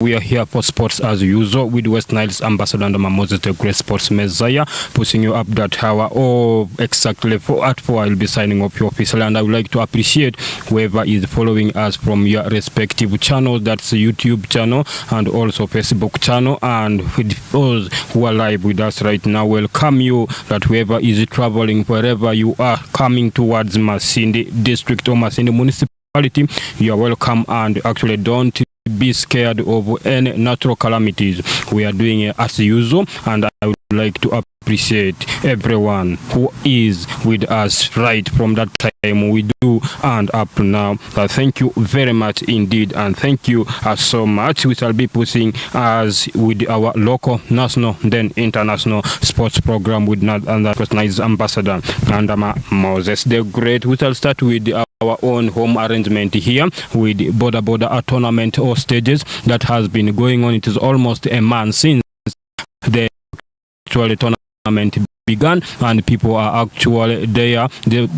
We are here for sports as usual with West Nile's ambassador and Moses, the great sports messiah, pushing you up that hour. Oh, exactly. At 4, I'll be signing off your official, and I would like to appreciate whoever is following us from your respective channels. That's the YouTube channel and also Facebook channel. And with those who are live with us right now, welcome you. That whoever is traveling, wherever you are coming towards Masindi district or Masindi municipality, you are welcome. And actually, don't be scared of any natural calamities. We are doing it as usual, and I would like to appreciate everyone who is with us right from that time we do and up now. Thank you very much indeed, and thank you so much. We shall be pushing as with our local, national, then international sports program with another personalized ambassador and Moses the Great. We shall start with our own home arrangement here with border tournament or stages that has been going on. It is almost a month since the actual tournament began, and people are actually there. The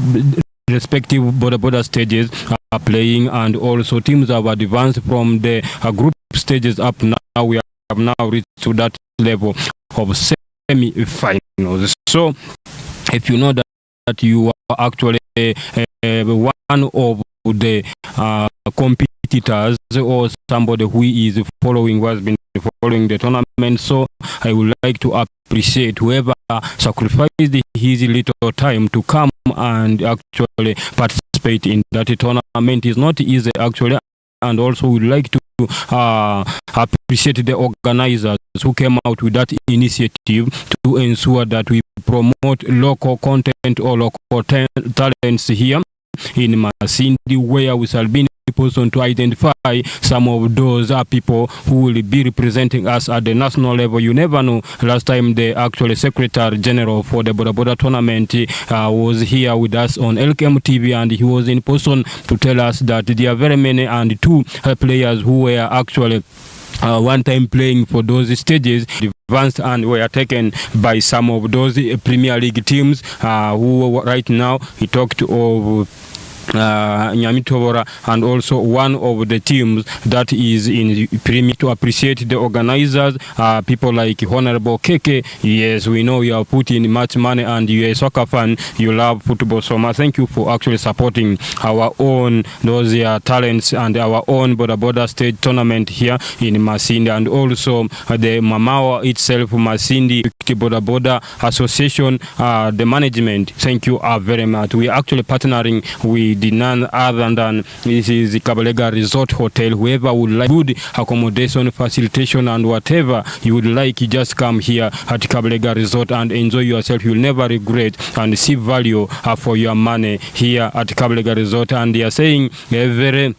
respective border stages are playing, and also teams have advanced from the group stages up. Now we have now reached to that level of semi-finals. So if you know that you are actually one of the competitors or somebody who is following, who has been following the tournament, so I would like to appreciate whoever sacrificed his little time to come and actually participate in that tournament. Is not easy actually, and also would like to appreciate the organizers who came out with that initiative to ensure that we promote local content or local talents here in Masindi, where we shall be in a position to identify some of those people who will be representing us at the national level. You never know. Last time the actual Secretary General for the border tournament was here with us on Elkem TV, and he was in position to tell us that there are very many and two players who were actually one time playing for those stages advanced and were taken by some of those Premier League teams who right now he talked of Nyamitobora, and also one of the teams that is in Premier. To appreciate the organizers, people like Honorable Keke. Yes, we know you are putting much money and you're a soccer fan, you love football so much. Thank you for actually supporting our own those talents and our own border stage tournament here in Masindi, and also the Mamawa itself, Masindi Border Association, the management. Thank you very much. We are actually partnering with the none other than this is the Kabalega Resort Hotel. Whoever would like good accommodation, facilitation, and whatever you would like, you just come here at Kabalega Resort and enjoy yourself. You'll never regret and see value for your money here at Kabalega Resort. And they are saying every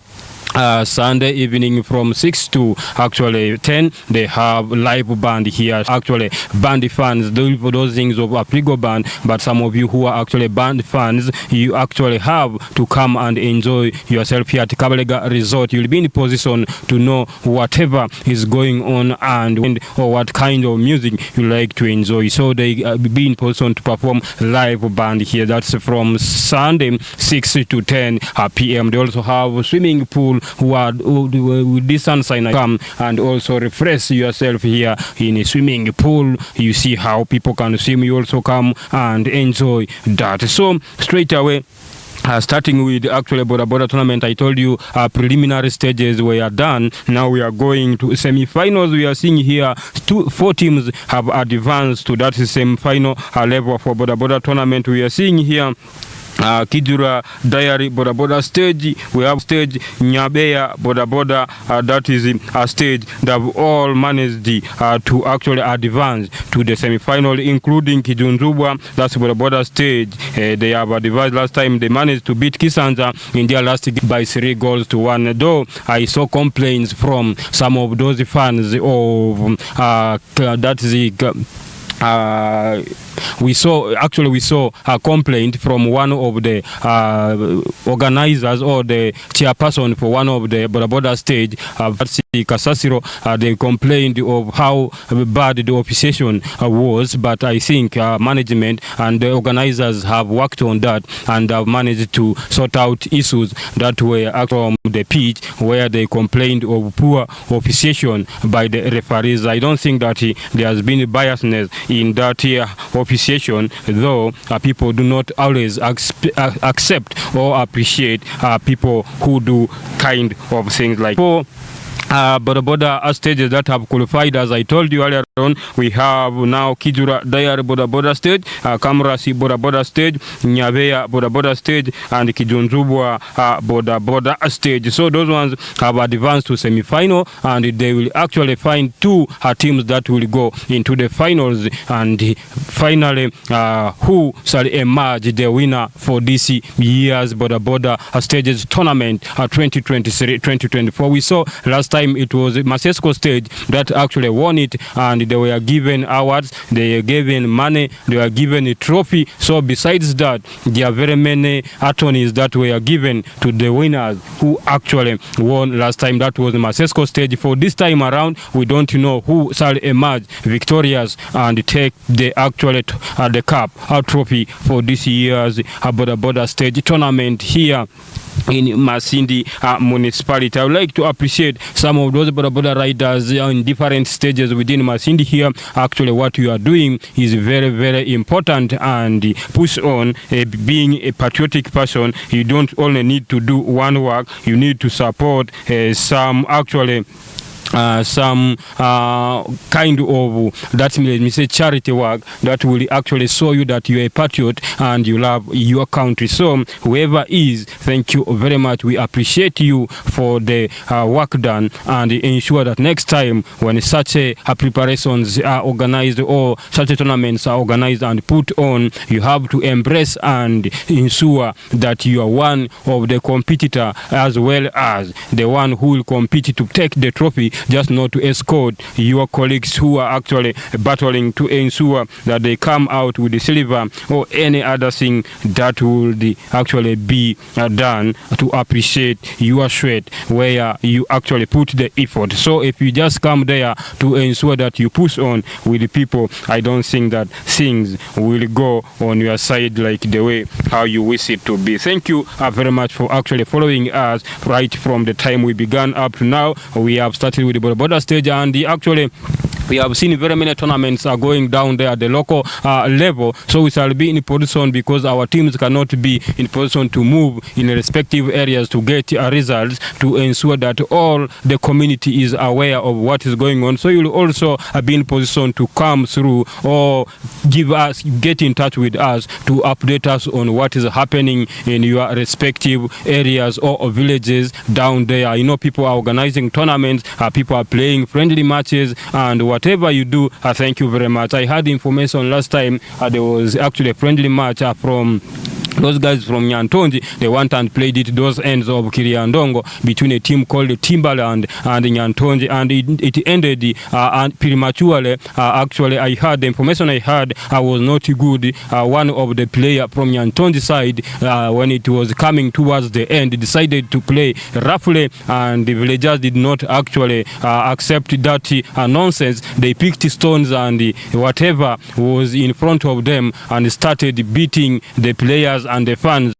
Sunday evening from 6 to actually 10 they have live band here. Actually band fans, those things of Afrigo band, but some of you who are actually band fans, you actually have to come and enjoy yourself here at Kabalega Resort. You'll be in a position to know whatever is going on and or what kind of music you like to enjoy. So they be in position to perform live band here. That's from Sunday 6 to 10 p.m. They also have a swimming pool who with this sunshine come and also refresh yourself here in a swimming pool. You see how people can swim. You also come and enjoy that. So straight away, starting with actually border tournament, I told you preliminary stages were done. Now we are going to semi-finals. We are seeing here 4 teams have advanced to that semi-final level for border tournament. We are seeing here Kidura Diary border stage. We have stage Nyabeya border that is a stage that have all managed to actually advance to the semi-final, including Kijunzubwa. That's border stage. They have advanced. Last time they managed to beat Kisanza in their last game by 3-1. Though I saw complaints from some of those fans of that is we saw a complaint from one of the organizers or the chairperson for one of the Boda stage, Kasasiro. They complained of how bad the officiation was, but I think management and the organizers have worked on that and have managed to sort out issues that were from the pitch where they complained of poor officiation by the referees. I don't think that there has been biasness in that officiation, though people do not always accept or appreciate people who do kind of things like Boda stages that have qualified. As I told you earlier on, we have now Kijura Diary Boda stage, Kamrasi Boda stage, Nyavea Boda stage, and Kijunzubwa Boda stage. So those ones have advanced to semi-final, and they will actually find two teams that will go into the finals, and finally who shall emerge the winner for this year's Boda stages tournament 2023-2024. We saw last time it was Masesco stage that actually won it, and they were given awards, they were given money, they were given a trophy. So besides that, there are very many attorneys that were given to the winners who actually won last time. That was the Masesco stage. For this time around, we don't know who shall emerge victorious and take the actual the cup, our trophy for this year's Boda stage tournament here in Masindi municipality. I would like to appreciate some of those Boda riders in different stages within Masindi here. Actually, what you are doing is very, very important, and push on. Being a patriotic person, you don't only need to do one work, you need to support some actually some kind of, that let me say, charity work that will actually show you that you're a patriot and you love your country. So whoever is, thank you very much. We appreciate you for the work done, and ensure that next time when such preparations are organized or such tournaments are organized and put on, you have to embrace and ensure that you are one of the competitor as well as the one who will compete to take the trophy, just not to escort your colleagues who are actually battling to ensure that they come out with the silver or any other thing that would actually be done to appreciate your sweat where you actually put the effort. So if you just come there to ensure that you push on with the people, I don't think that things will go on your side like the way how you wish it to be. Thank you very much for actually following us right from the time we began up to now. We have started with the Boda stage, and actually we have seen very many tournaments are going down there at the local level. So we shall be in position, because our teams cannot be in position to move in respective areas to get results, to ensure that all the community is aware of what is going on. So you will also be in position to come through or get in touch with us to update us on what is happening in your respective areas or villages down there. You know, people are organizing tournaments, people are playing friendly matches, and whatever you do, thank you very much. I had information last time there was actually a friendly match from those guys from Nyantonji. They went and played it those ends of Kiriandongo between a team called Timberland and Nyantonji, and it ended prematurely. Actually, I heard the information I had was not good. One of the player from Nyantonji side, when it was coming towards the end, decided to play roughly, and the villagers did not actually accept that nonsense. They picked stones and whatever was in front of them and started beating the players and the fans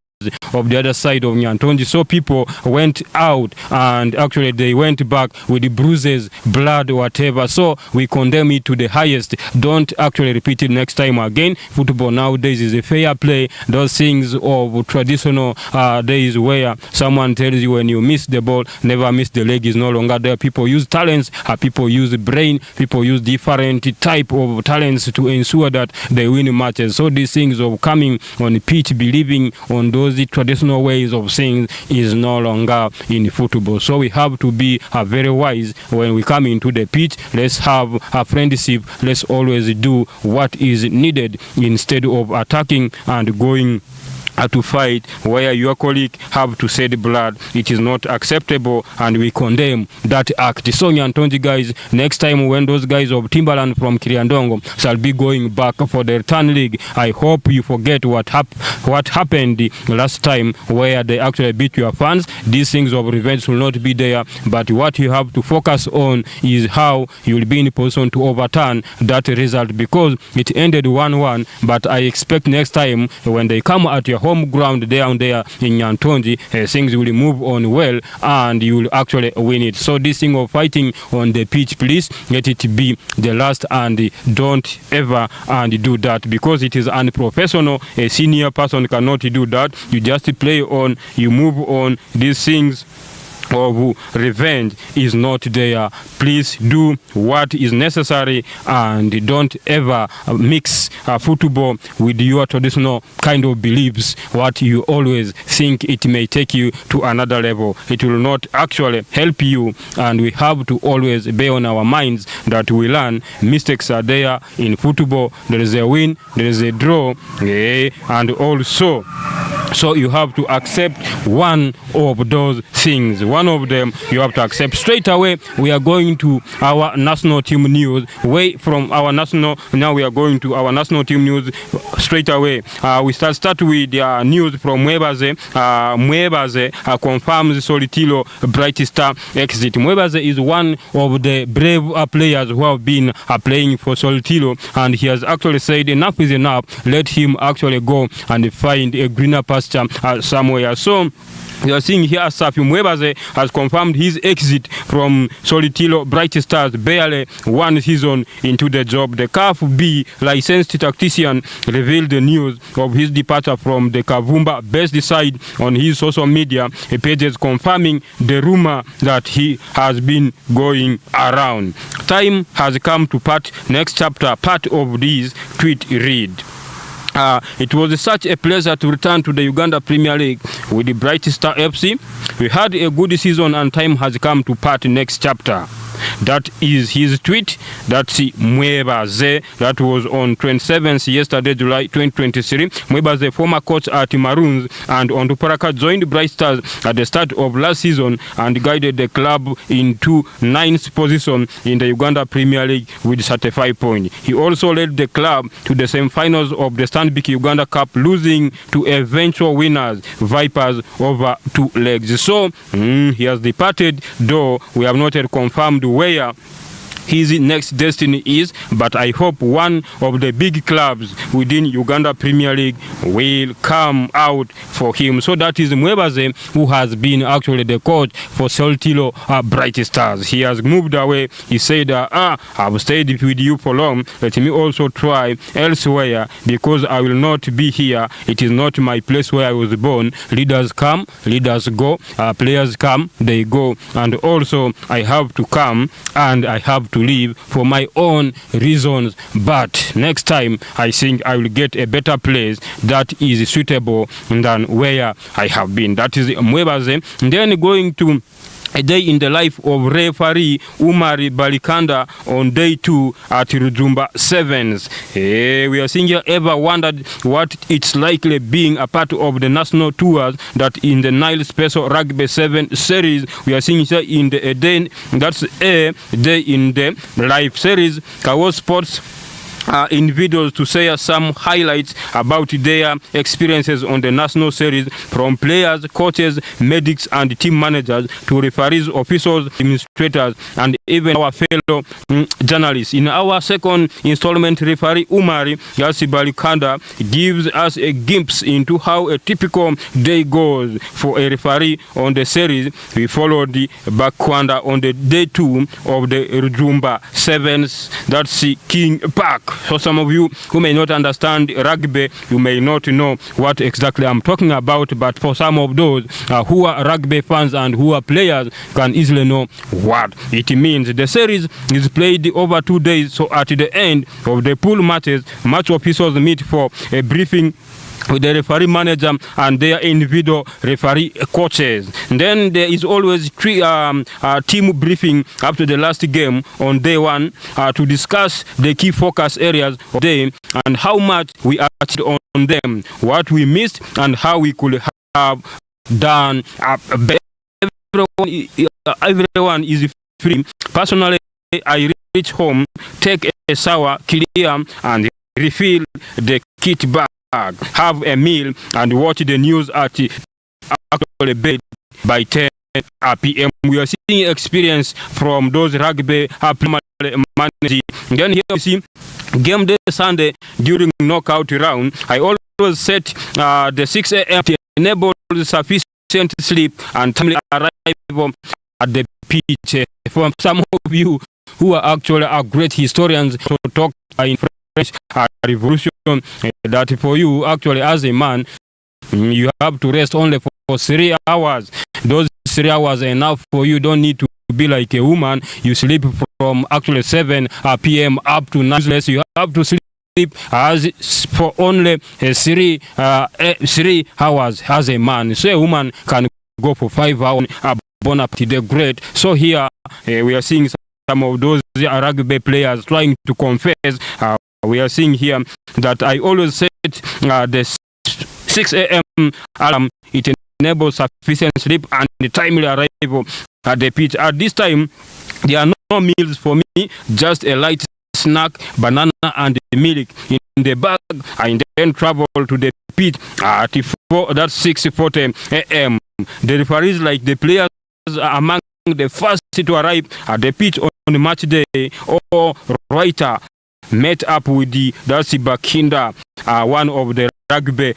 of the other side of Nyantonji. So people went out and actually they went back with the bruises, blood, whatever. So we condemn it to the highest. Don't actually repeat it next time again. Football nowadays is a fair play. Those things of traditional days where someone tells you when you miss the ball, never miss the leg, is no longer there. People use talents, people use brain, people use different type of talents to ensure that they win matches. So these things of coming on the pitch, believing on those traditional ways of things is no longer in football. So we have to be very wise when we come into the pitch. Let's have a friendship. Let's always do what is needed instead of attacking and going to fight where your colleague have to shed blood. It is not acceptable, and we condemn that act. So Nyantonji guys, next time when those guys of Timberland from Kiriandongo shall be going back for the return league, I hope you forget what happened last time where they actually beat your fans. These things of revenge will not be there, but what you have to focus on is how you will be in a position to overturn that result, because it ended 1-1, but I expect next time when they come at your home ground down there in Nyantonji, things will move on well and you will actually win it. So this thing of fighting on the pitch, please let it be the last, and don't ever and do that, because it is unprofessional. A senior person cannot do that. You just play on, you move on. These things of revenge is not there. Please do what is necessary and don't ever mix football with your traditional kind of beliefs, what you always think it may take you to another level. It will not actually help you, and we have to always bear on our minds that we learn mistakes are there in football. There is a win, there is a draw, and also so you have to accept one of those things. One of them you have to accept. Straight away, we are going to our national team news. Away from our national, now we are going to our national team news straight away. We start with news from Mwebaze. Mwebaze confirms Solitilo Bright Star exit. Mwebaze is one of the brave players who have been playing for Solitilo, and he has actually said enough is enough. Let him actually go and find a greener pasture somewhere. So you are seeing here Safi Mwebaze has confirmed his exit from Solitilo Bright Stars barely one season into the job. The CAF B licensed tactician revealed the news of his departure from the Kavumba-based side on his social media pages, confirming the rumor that he has been going around. Time has come to part next chapter. Part of this tweet read: it was such a pleasure to return to the Uganda Premier League with the Bright Star FC. We had a good season and time has come to part next chapter. That is his tweet. That's Mwebaze. That was on 27th yesterday, July 2023. Mwebaze, former coach at Maroons and Onduparaka, joined Bright Stars at the start of last season and guided the club into 9th position in the Uganda Premier League with 35 points. He also led the club to the semi-finals of the Stanbic Uganda Cup, losing to eventual winners Vipers over 2 legs. So he has departed, though we have not yet confirmed where his next destiny is, but I hope one of the big clubs within Uganda Premier League will come out for him. So that is Mwebaze, who has been actually the coach for Solitilo Bright Stars. He has moved away. He said, I've stayed with you for long. Let me also try elsewhere, because I will not be here. It is not my place where I was born. Leaders come, leaders go. Players come, they go. And also I have to come and I have to leave for my own reasons, but next time I think I will get a better place that is suitable than where I have been. That is Mwebaze. And then going to a day in the life of referee Umari Balikanda on day 2 at Rujumba Sevens. We are seeing here, ever wondered what it's likely being a part of the national tours that in the Nile Special Rugby 7 series. We are seeing here in the day, that's a day in the live series. Kawo Sports individuals to share some highlights about their experiences on the national series, from players, coaches, medics and team managers to referees, officials, administrators and even our fellow journalists. In our second installment, referee Umari Balikanda gives us a glimpse into how a typical day goes for a referee on the series. We followed the Bakwanda on the day 2 of the Rujumba Sevens, that's King Park. So some of you who may not understand rugby, you may not know what exactly I'm talking about, but for some of those who are rugby fans and who are players can easily know what it means. The series is played over 2 days, so at the end of the pool matches, match officials meet for a briefing with the referee manager and their individual referee coaches. And then there is always team briefing up to the last game on day one to discuss the key focus areas of the day and how much we achieved on them, what we missed, and how we could have done better. Everyone is free. Personally, I reach home, take a shower, clear, and refill the kit bag, have a meal, and watch the news at actually bed by 10 p.m. We are seeing experience from those rugby managers. Then here we see game day Sunday during knockout round. I always set the 6 a.m. to enable sufficient sleep and timely arrival at the pitch. For some of you who are actually great historians to talk in French Revolution, that for you actually as a man you have to rest only for 3 hours. Those 3 hours are enough for you. Don't need to be like a woman. You sleep from actually 7 p.m. up to 9. You have to sleep as for only 3 hours as a man. So a woman can go for 5 hours. Bon appetit, the great. So here we are seeing some of those rugby players trying to confess. We are seeing here that I always set the 6 a.m. alarm. It enables sufficient sleep and the timely arrival at the pitch. At this time, there are no meals for me, just a light snack, banana and milk in the bag. I then travel to the pitch at 6:40 a.m. The referees, like the players, are among the first to arrive at the pitch on match day. Or writer met up with the Darcy Bakinda, one of the rugby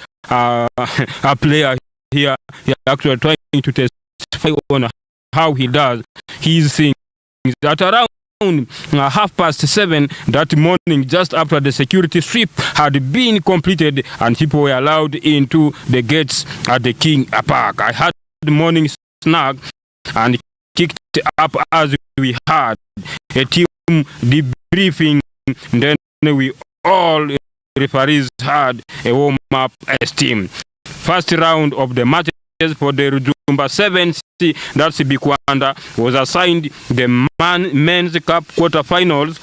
player here. He actually trying to testify on how he does his things. At around 7:30 that morning, just after the security sweep had been completed and people were allowed into the gates at the King Park, I had the morning snack and kicked up as we had a team debriefing. Then we all referees had a warm-up team. First round of the matches for the Rujumba 7C, that's Bikwanda, was assigned the men's cup quarterfinals.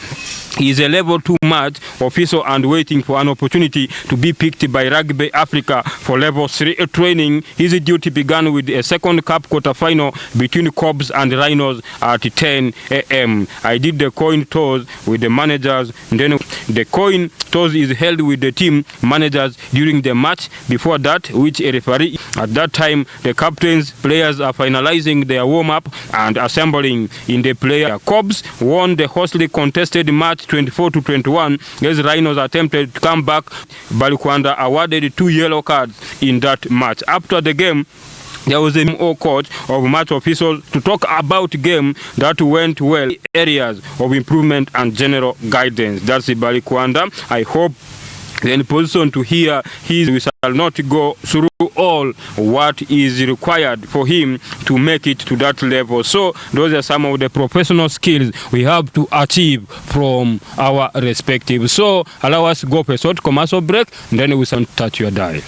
He is a level 2 match official and waiting for an opportunity to be picked by Rugby Africa for level 3 training. His duty began with a second cup quarterfinal between Cobs and Rhinos at 10 a.m. I did the coin toss with the managers. Then the coin toss is held with the team managers during the match. Before that, which a referee at that time, the captains, players are finalizing their warm-up and assembling in the player. Cobs won the hotly contested match 24-21 as Rhinos attempted to come back. Balikwanda awarded 2 yellow cards in that match. After the game, there was a coach of match officials to talk about game that went well, areas of improvement and general guidance. That's Balikwanda. I hope in position to hear we shall not go through all what is required for him to make it to that level. So those are some of the professional skills we have to achieve from our respective. So allow us to go for a short commercial break, and then we shall touch your dial.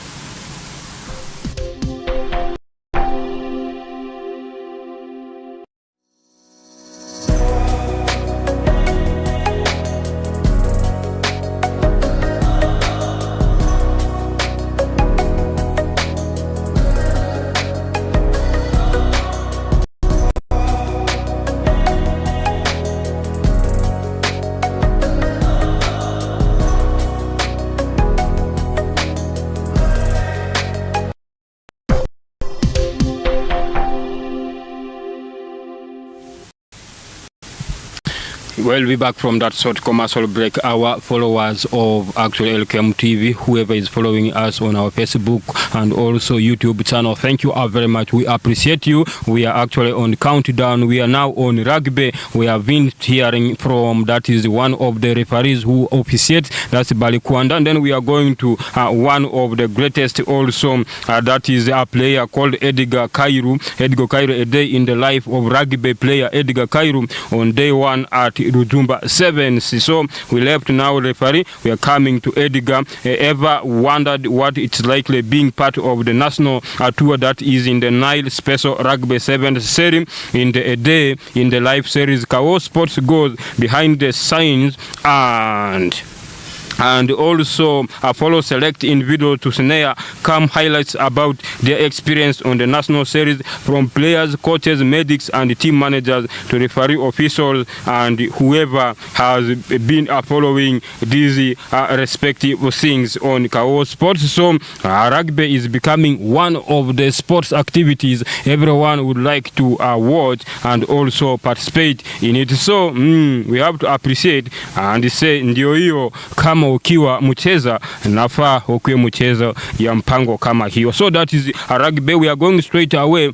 We'll be back from that short commercial break. Our followers of actually Elkem TV, whoever is following us on our Facebook and also YouTube channel, thank you all very much. We appreciate you. We are actually on countdown. We are now on rugby. We have been hearing from, that is one of the referees who officiates, that's Balikwanda. And then we are going to one of the greatest also, that is a player called Edgar Kairu. Edgar Kairu, a day in the life of rugby player Edgar Kairu on day one at Rujumba Sevens. So we left now, referee. We are coming to Edgar. Ever wondered what it's likely being part of the national tour that is in the Nile Special Rugby Sevens series in the day in the live series? Kao Sports goes behind the scenes and also follow select individual to snare come highlights about their experience on the national series, from players, coaches, medics and team managers to referee officials and whoever has been following these respective things on Kao Sports. So rugby is becoming one of the sports activities everyone would like to watch and also participate in it. So we have to appreciate and say ndio hiyo, kama ukiwa mcheza nafaa ukue mchezo ya mpango kama hiyo. So that is a rugby. We are going straight away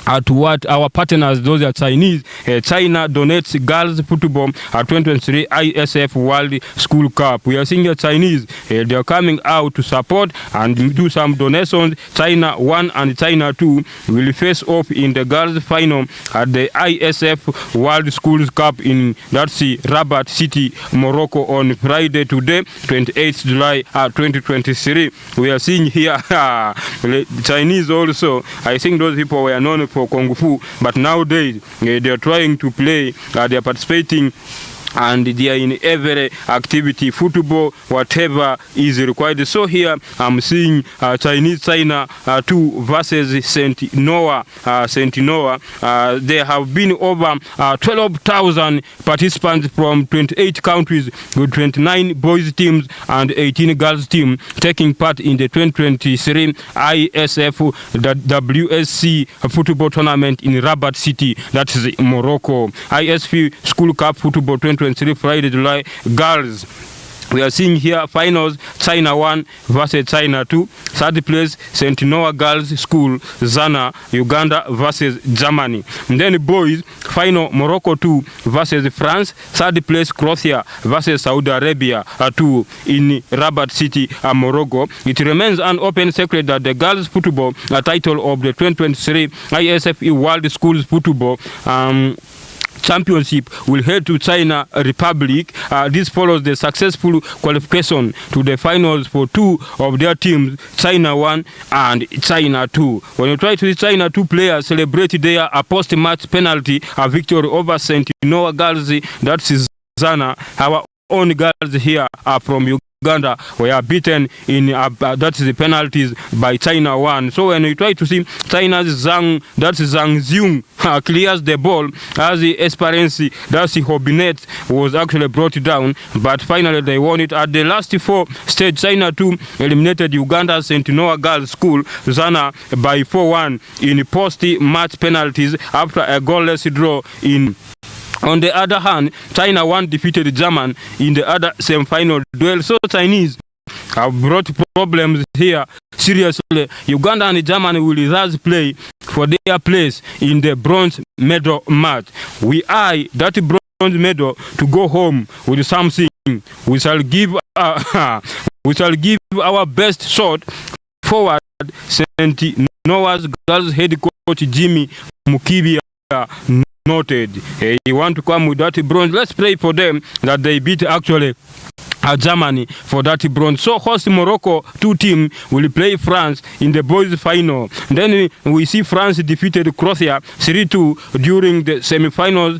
at what our partners, those are Chinese. China donates girls football at 2023 ISF World School Cup. We are seeing the Chinese, they are coming out to support and do some donations. China 1 and China 2 will face off in the girls final at the ISF World Schools Cup in Rabat City, Morocco on Friday today, 28th July 2023. We are seeing here Chinese also. I think those people were known for Kung Fu, but nowadays they are trying to play, they are participating and they are in every activity, football, whatever is required. So here I'm seeing China 2 versus Saint Noah. There have been over 12,000 participants from 28 countries with 29 boys teams and 18 girls teams taking part in the 2023 ISF WSC football tournament in Rabat City, that is Morocco. ISF School Cup Football 2023 Friday, July, girls. We are seeing here finals, China 1 versus China 2. Third place, St. Noah Girls School, Zana, Uganda versus Germany. And then boys, final, Morocco 2 versus France. Third place, Croatia versus Saudi Arabia 2 in Rabat City, Morocco. It remains an open secret that the girls football title of the 2023 ISF World Schools Football Championship will head to China Republic. This follows the successful qualification to the finals for two of their teams, China 1 and China 2. When you try to see China 2 players celebrate their post-match penalty victory over St. Noah Girls, that's Zana. Our own girls here are from Uganda were beaten in that's the penalties by China 1. So when you try to see China's Zhang, that's Zhang Xiong, clears the ball as the Esperance, that's the Hobinet, was actually brought down, but finally they won it. At the last four stage, China 2 eliminated Uganda's St. Noah Girls School, Zana, by 4-1 in post-match penalties after a goalless draw in. On the other hand, China 1 defeated Germany in the other semi-final duel. So Chinese have brought problems here. Seriously, Uganda and Germany will thus play for their place in the bronze medal match. We eye that bronze medal to go home with something. We shall give our best shot forward. St. Noah's Girls head coach Jimmy Mukibia noted. You want to come with that bronze? Let's pray for them that they beat actually Germany for that bronze. So host Morocco 2 team will play France in the boys final. Then we see France defeated Croatia 3-2 during the semi-finals,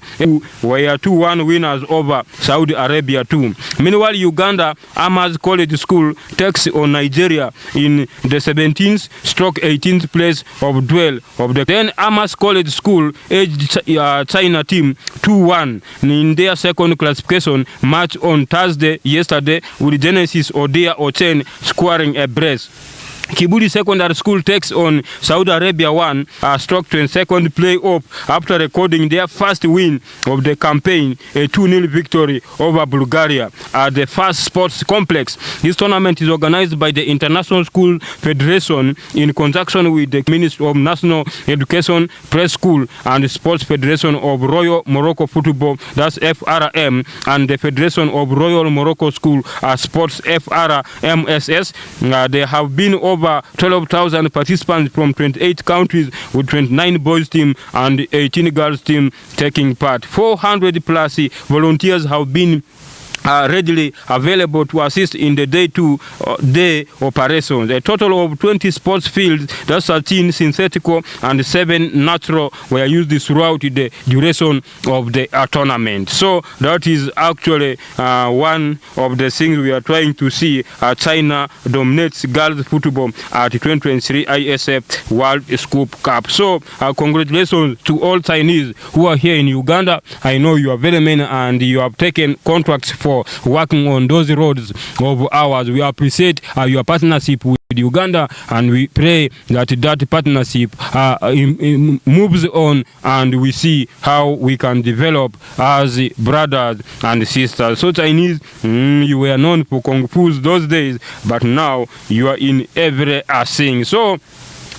where 2-1 winners over Saudi Arabia 2. Meanwhile, Uganda Amas College School takes on Nigeria in the 17th/18th place of duel of the. Then Amas College School edged China team 2-1 in their second classification match on Thursday yesterday, with Genesis Odia Ochen scoring a brace. Kibuli Secondary School takes on Saudi Arabia 1/22nd playoff after recording their first win of the campaign, a 2-0 victory over Bulgaria at the first sports complex. This tournament is organized by the International School Federation in conjunction with the Ministry of National Education, Press School and Sports Federation of Royal Morocco Football, that's FRM, and the Federation of Royal Morocco School Sports FRMSS. There have been over 12,000 participants from 28 countries, with 29 boys team and 18 girls team taking part. 400 plus volunteers have been readily available to assist in the day-to-day operations. A total of 20 sports fields, that's 13 synthetic and 7 natural, were used throughout the duration of the tournament. So that is actually one of the things we are trying to see. China dominates girls football at 2023 ISF World Scoop Cup. So congratulations to all Chinese who are here in Uganda. I know you are very many and you have taken contracts for working on those roads of ours. We appreciate your partnership with Uganda, and we pray that that partnership moves on, and we see how we can develop as brothers and sisters. So Chinese, you were known for Kung Fu's those days, but now you are in everything. So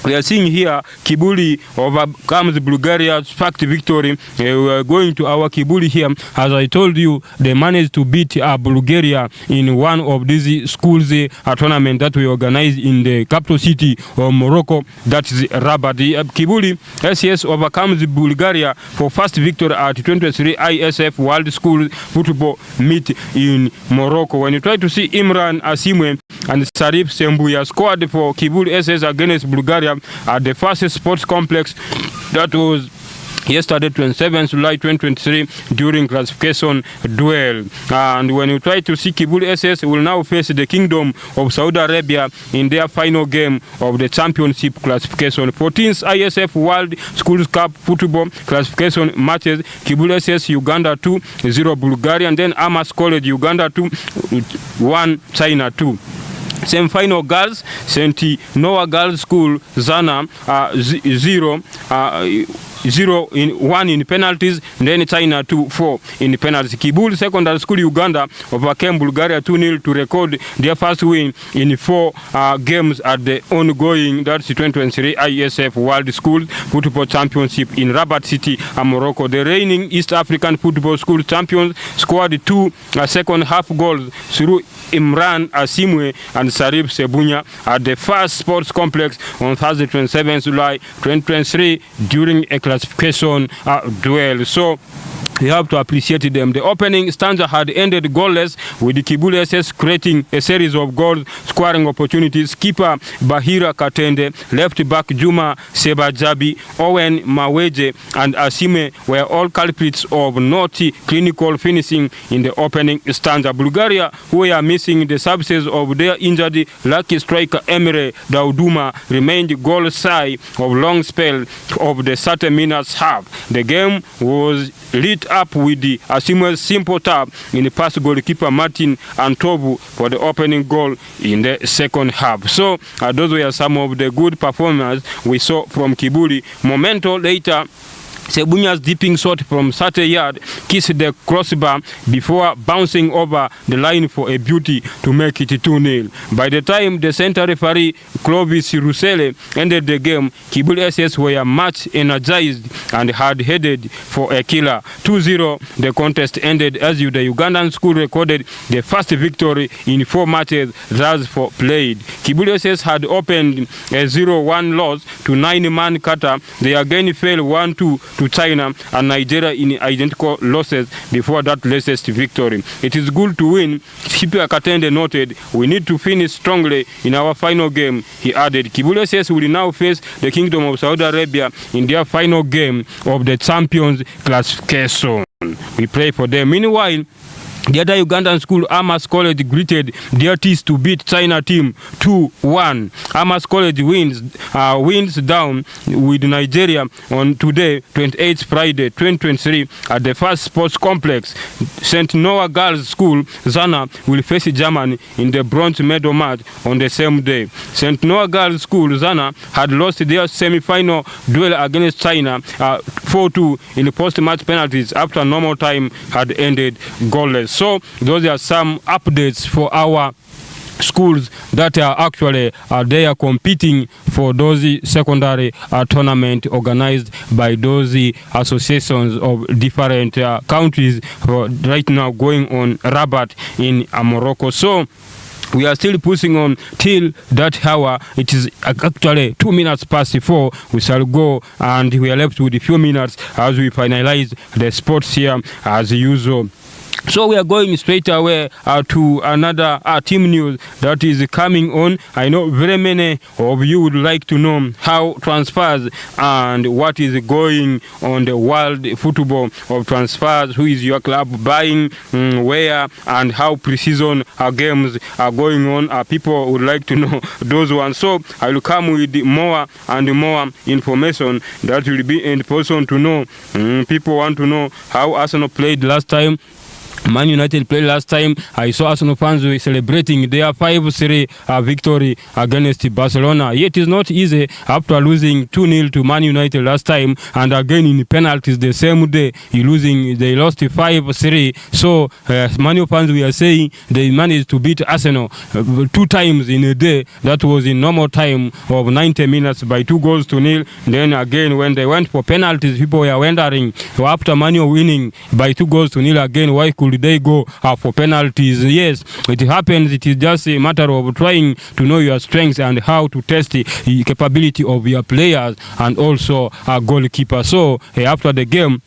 we are seeing here Kibuli overcomes Bulgaria's fact victory. We are going to our Kibuli here. As I told you, they managed to beat Bulgaria in one of these schools tournament that we organized in the capital city of Morocco, that is Rabat. Kibuli SES overcomes Bulgaria for first victory at 2023 ISF World School Football Meet in Morocco. When you try to see Imran Asimwe and Sarif Sembuya scored for Kibuli SS against Bulgaria at the first sports complex, that was yesterday, 27th July 2023, during classification duel. And when you try to see Kibuli SS will now face the Kingdom of Saudi Arabia in their final game of the championship classification. 14th ISF World Schools Cup football classification matches: Kibuli SS Uganda 2-0 Bulgaria, and then Amas College Uganda 2-1 China 2. Same final girls, St. Noah Girls School Zana 0-1 in penalties, then China 2-4 in penalties. Kibuli Secondary School Uganda overcame Bulgaria 2-0 to record their first win in 4 games at the ongoing, that's 2023 ISF World School Football Championship in Rabat City, Morocco. The reigning East African Football School champions scored 2 second half goals through Imran Asimwe and Sarib Sebunya at the first sports complex on Thursday, 27th July 2023, during a classification duel. So we have to appreciate them. The opening stanza had ended goalless, with the Kibuli SS creating a series of goal scoring opportunities. Keeper Bahira Katende, left back Juma Sebajabi, Owen Maweje and Asime were all culprits of naughty clinical finishing in the opening stanza. Bulgaria, who were missing the services of their injured lucky striker Emre Dauduma, remained goal shy of long spell of the 30 minutes half. The game was lit up with the Asime's simple tap in the pass goalkeeper Martin Antobu for the opening goal in the second half. So those were some of the good performances we saw from Kibuli. Momento later, Sebunya's dipping shot from 30 yards kissed the crossbar before bouncing over the line for a beauty to make it 2-0. By the time the center referee Clovis Rusele ended the game, Kibuli SS were much energized and had headed for a killer. 2-0, the contest ended as the Ugandan school recorded the first victory in 4 matches thus played. Kibuli SS had opened a 0-1 loss to 9-man Qatar. They again fell 1-2 to China and Nigeria in identical losses before that latest victory. It is good to win. Shipia Katende noted, "We need to finish strongly in our final game," he added. Kibuli SS will now face the Kingdom of Saudi Arabia in their final game of the Champions classification. We pray for them. Meanwhile, the other Ugandan school, Amas College, greeted their teams to beat China team 2-1. Amas College wins down with Nigeria on today, 28th Friday, 2023, at the first sports complex. St. Noah Girls School, Zana, will face Germany in the bronze medal match on the same day. St. Noah Girls School, Zana, had lost their semi-final duel against China 4-2 in the post-match penalties after normal time had ended goalless. So those are some updates for our schools that are actually they are competing for those secondary tournament organized by those associations of different countries right now going on Rabat in Morocco. So we are still pushing on till that hour. It is actually 2 minutes past 4. We shall go, and we are left with a few minutes as we finalize the sports here as usual. So we are going straight away to another team news that is coming on. I know very many of you would like to know how transfers and what is going on the world football of transfers. Who is your club buying, where, and how pre-season games are going on. People would like to know those ones. So I will come with more and more information that will be in person to know. People want to know how Arsenal played last time. Man United played last time. I saw Arsenal fans were celebrating their 5-3 victory against Barcelona. Yet it is not easy after losing 2-0 to Man United last time, and again in penalties the same day they lost 5-3. So Man U fans, we are saying they managed to beat Arsenal 2 times in a day. That was in normal time of 90 minutes by 2-0. Then again when they went for penalties, people were wondering, after Man U winning by 2-0 again, why could they go for penalties? Yes, it happens. It is just a matter of trying to know your strengths and how to test the capability of your players and also a goalkeeper. So after the game,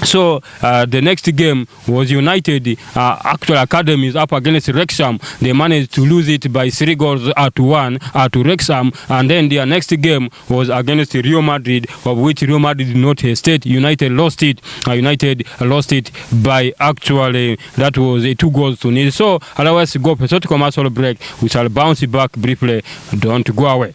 the next game was United actual academies up against Wrexham. They managed to lose it by 3-1 to Wrexham, and then their next game was against Real Madrid, of which Real Madrid did not hesitate. United lost it. United lost it by actually that was 2-0. So allow us to go for a short commercial break. We shall bounce back briefly. Don't go away.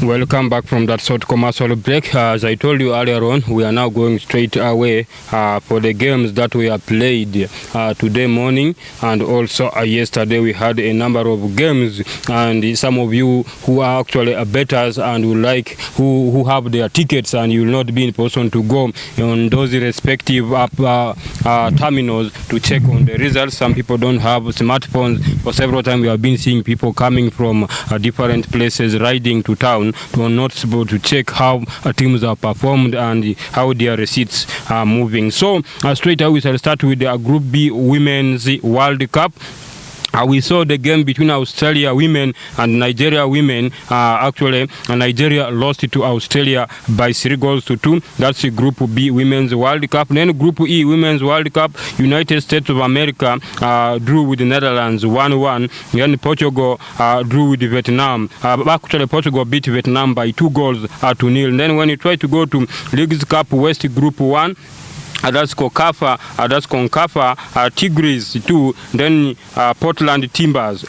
Welcome back from that short commercial break. As I told you earlier on, we are now going straight away for the games that we have played today morning, and also yesterday we had a number of games, and some of you who are actually bettors and who have their tickets and you will not be in person to go on those respective terminals to check on the results. Some people don't have smartphones. For several times we have been seeing people coming from different places riding to town to not able to check how teams are performed and how their receipts are moving. So straight away we shall start with the Group B Women's World Cup. We saw the game between Australia women and Nigeria women. Actually, Nigeria lost it to Australia by 3-2. That's the Group B Women's World Cup. Then Group E Women's World Cup, United States of America drew with the Netherlands 1-1. Then Portugal drew with Vietnam. Actually, Portugal beat Vietnam by 2-0. Then when you try to go to Leagues Cup West Group 1, that's CONCACAF, Tigris 2, then Portland Timbers